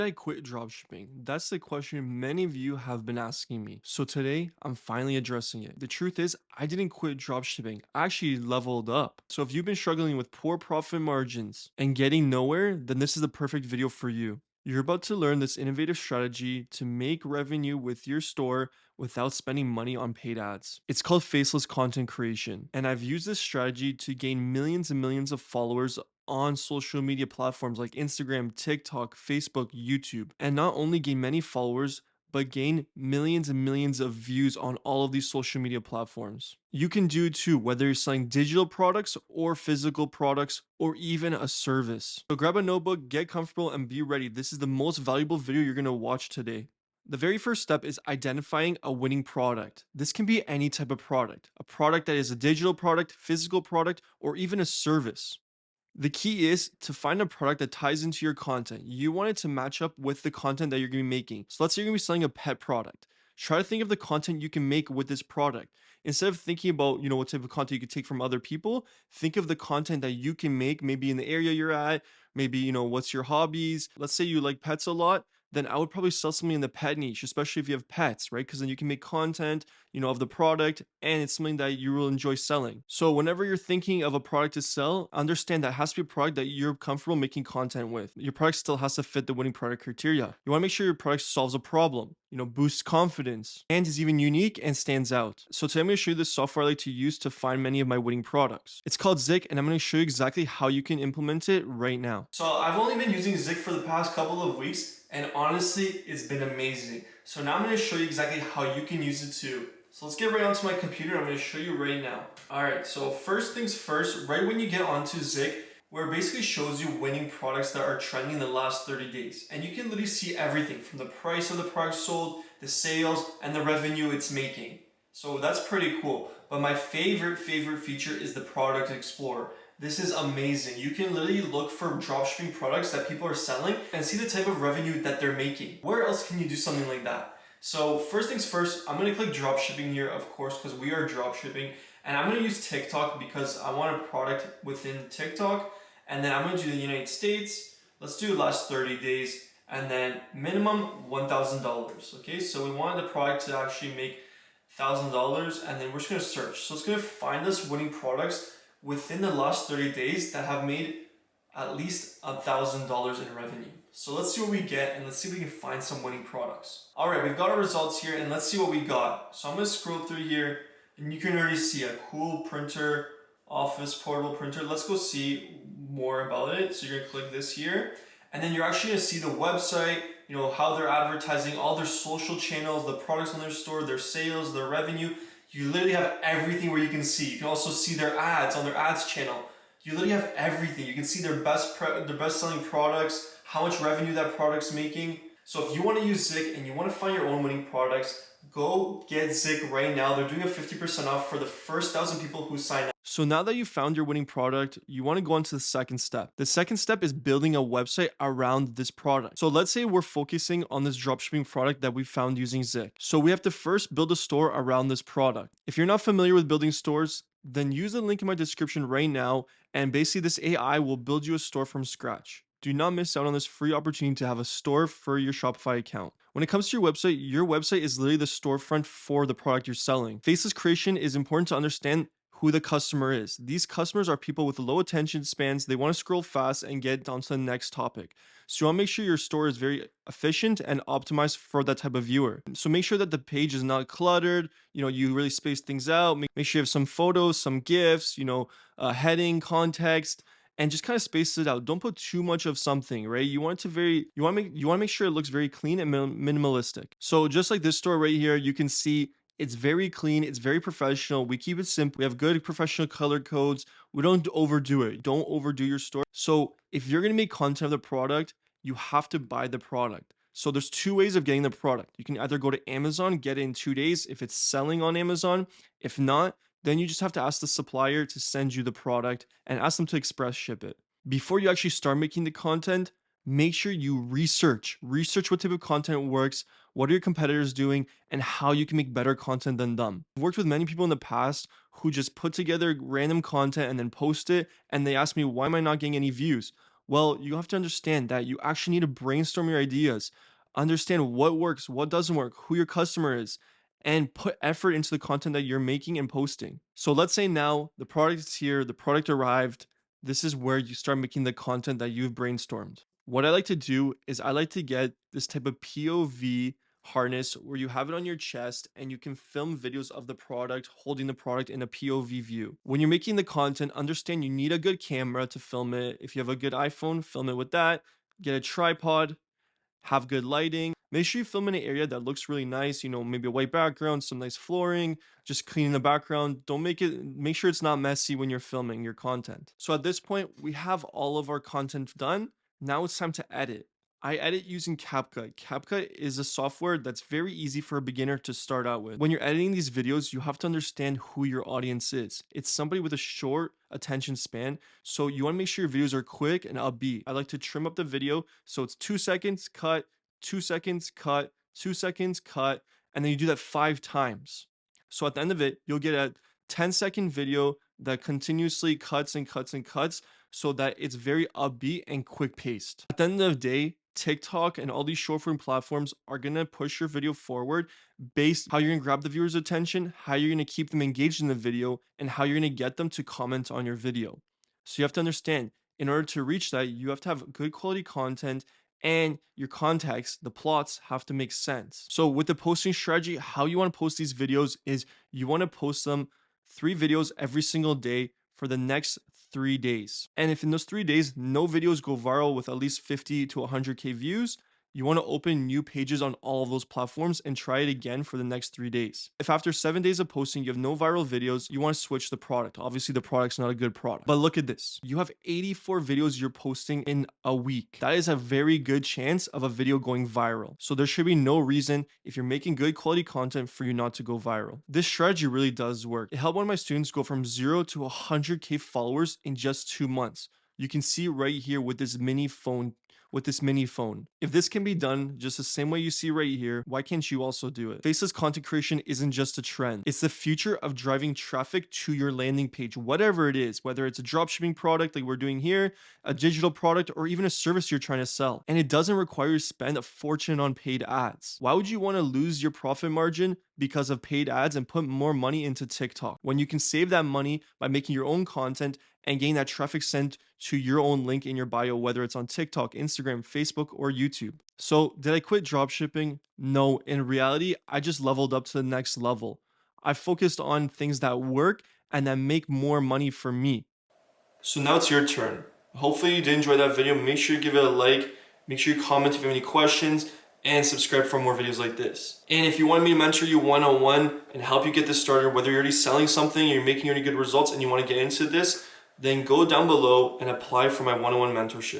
I quit dropshipping? That's the question many of you have been asking me. So today, I'm finally addressing it. The truth is, I didn't quit dropshipping. I actually leveled up. So if you've been struggling with poor profit margins and getting nowhere, then this is the perfect video for you. You're about to learn this innovative strategy to make revenue with your store without spending money on paid ads. It's called Faceless Content Creation, and I've used this strategy to gain millions and millions of followers on social media platforms like Instagram, TikTok, Facebook, YouTube, and not only gain many followers, but gain millions and millions of views on all of these social media platforms. You can do it too, whether you're selling digital products or physical products or even a service. So grab a notebook, get comfortable, and be ready. This is the most valuable video you're gonna watch today. The very first step is identifying a winning product. This can be any type of product, a product that is a digital product, physical product, or even a service. The key is to find a product that ties into your content. You want it to match up with the content that you're going to be making. So let's say you're going to be selling a pet product. Try to think of the content you can make with this product. Instead of thinking about, what type of content you could take from other people, think of the content that you can make maybe in the area you're at, maybe, what's your hobbies. Let's say you like pets a lot, then I would probably sell something in the pet niche, especially if you have pets, right? Because then you can make content, of the product, and it's something that you will enjoy selling. So whenever you're thinking of a product to sell, understand that has to be a product that you're comfortable making content with. Your product still has to fit the winning product criteria. You want to make sure your product solves a problem, boosts confidence, and is even unique and stands out. So today I'm going to show you the software I like to use to find many of my winning products. It's called Zik, and I'm going to show you exactly how you can implement it right now. So I've only been using Zik for the past couple of weeks, and honestly, it's been amazing. So now I'm going to show you exactly how you can use it too. So let's get right onto my computer. I'm going to show you right now. All right, so first things first, right when you get onto Zik, where it basically shows you winning products that are trending in the last 30 days. And you can literally see everything from the price of the product sold, the sales, and the revenue it's making. So that's pretty cool. But my favorite feature is the Product Explorer. This is amazing. You can literally look for dropshipping products that people are selling and see the type of revenue that they're making. Where else can you do something like that? So first things first, I'm gonna click dropshipping here, of course, because we are dropshipping. And I'm gonna use TikTok because I want a product within TikTok. And then I'm gonna do the United States. Let's do last 30 days. And then minimum $1,000, okay? So we want the product to actually make $1,000, and then we're just gonna search. So it's gonna find us winning products within the last 30 days that have made at least $1,000 in revenue. So let's see what we get, and let's see if we can find some winning products. All right, we've got our results here, and let's see what we got. So I'm gonna scroll through here, and you can already see a cool printer, office portable printer. Let's go see more about it. So you're gonna click this here, and then you're actually gonna see the website, how they're advertising, all their social channels, the products on their store, their sales, their revenue. You literally have everything where you can see. You can also see their ads on their ads channel. You literally have everything. You can see their best selling products, how much revenue that product's making. So if you want to use Zik and you want to find your own winning products, go get Zik right now. They're doing a 50% off for the first 1,000 people who sign up. So now that you found your winning product, you want to go on to the second step. The second step is building a website around this product. So let's say we're focusing on this dropshipping product that we found using Zik. So we have to first build a store around this product. If you're not familiar with building stores, then use the link in my description right now, and basically this AI will build you a store from scratch. Do not miss out on this free opportunity to have a store for your Shopify account. When it comes to your website is literally the storefront for the product you're selling. Faceless creation is important to understand who the customer is. These customers are people with low attention spans. They want to scroll fast and get on to the next topic. So you want to make sure your store is very efficient and optimized for that type of viewer. So make sure that the page is not cluttered. You really space things out. Make sure you have some photos, some GIFs, heading, context, and just kind of space it out. Don't put too much of something, right? You want to make sure it looks very clean and minimalistic. So just like this store right here, you can see it's very clean. It's very professional. We keep it simple. We have good professional color codes. We don't overdo it. Don't overdo your store. So if you're going to make content of the product, you have to buy the product. So there's two ways of getting the product. You can either go to Amazon, get it in 2 days if it's selling on Amazon. If not, then you just have to ask the supplier to send you the product and ask them to express ship it. Before you actually start making the content, make sure you research what type of content works, what are your competitors doing, and how you can make better content than them. I've worked with many people in the past who just put together random content and then post it, and they ask me, why am I not getting any views? Well, you have to understand that you actually need to brainstorm your ideas, understand what works, what doesn't work, who your customer is, and put effort into the content that you're making and posting. So let's say now the product is here, the product arrived. This is where you start making the content that you've brainstormed. What I like to do is I like to get this type of POV harness where you have it on your chest and you can film videos of the product holding the product in a POV view. When you're making the content, understand you need a good camera to film it. If you have a good iPhone, film it with that. Get a tripod, have good lighting. Make sure you film in an area that looks really nice, maybe a white background, some nice flooring, just cleaning the background. Don't make sure it's not messy when you're filming your content. So at this point, we have all of our content done. Now it's time to edit. I edit using CapCut. CapCut is a software that's very easy for a beginner to start out with. When you're editing these videos, you have to understand who your audience is. It's somebody with a short attention span, so you want to make sure your videos are quick and upbeat. I like to trim up the video so it's 2 seconds, cut, 2 seconds, cut, 2 seconds, cut, and then you do that 5 times. So at the end of it, you'll get a 10-second video that continuously cuts and cuts and cuts so that it's very upbeat and quick paced. At the end of the day, TikTok and all these short form platforms are gonna push your video forward based how you're gonna grab the viewer's attention, how you're gonna keep them engaged in the video, and how you're gonna get them to comment on your video. So you have to understand, in order to reach that, you have to have good quality content and your context, the plots have to make sense. So with the posting strategy, how you want to post these videos is you want to post them 3 videos every single day for the next 3 days. And if in those 3 days, no videos go viral with at least 50 to 100K views, you want to open new pages on all of those platforms and try it again for the next 3 days. If after 7 days of posting, you have no viral videos, you want to switch the product. Obviously, the product's not a good product. But look at this. You have 84 videos you're posting in a week. That is a very good chance of a video going viral. So there should be no reason, if you're making good quality content, for you not to go viral. This strategy really does work. It helped one of my students go from 0 to 100K followers in just 2 months. You can see right here with this mini phone. If this can be done just the same way you see right here, why can't you also do it? Faceless content creation isn't just a trend. It's the future of driving traffic to your landing page, whatever it is, whether it's a dropshipping product like we're doing here, a digital product, or even a service you're trying to sell. And it doesn't require you to spend a fortune on paid ads. Why would you want to lose your profit margin because of paid ads and put more money into TikTok when you can save that money by making your own content and getting that traffic sent to your own link in your bio, whether it's on TikTok, Instagram, Facebook, or YouTube? So did I quit dropshipping? No, in reality, I just leveled up to the next level. I focused on things that work and that make more money for me. So now it's your turn. Hopefully you did enjoy that video. Make sure you give it a like, make sure you comment if you have any questions, and subscribe for more videos like this. And if you want me to mentor you one-on-one and help you get this started, whether you're already selling something, you're making any good results, and you want to get into this, then go down below and apply for my one-on-one mentorship.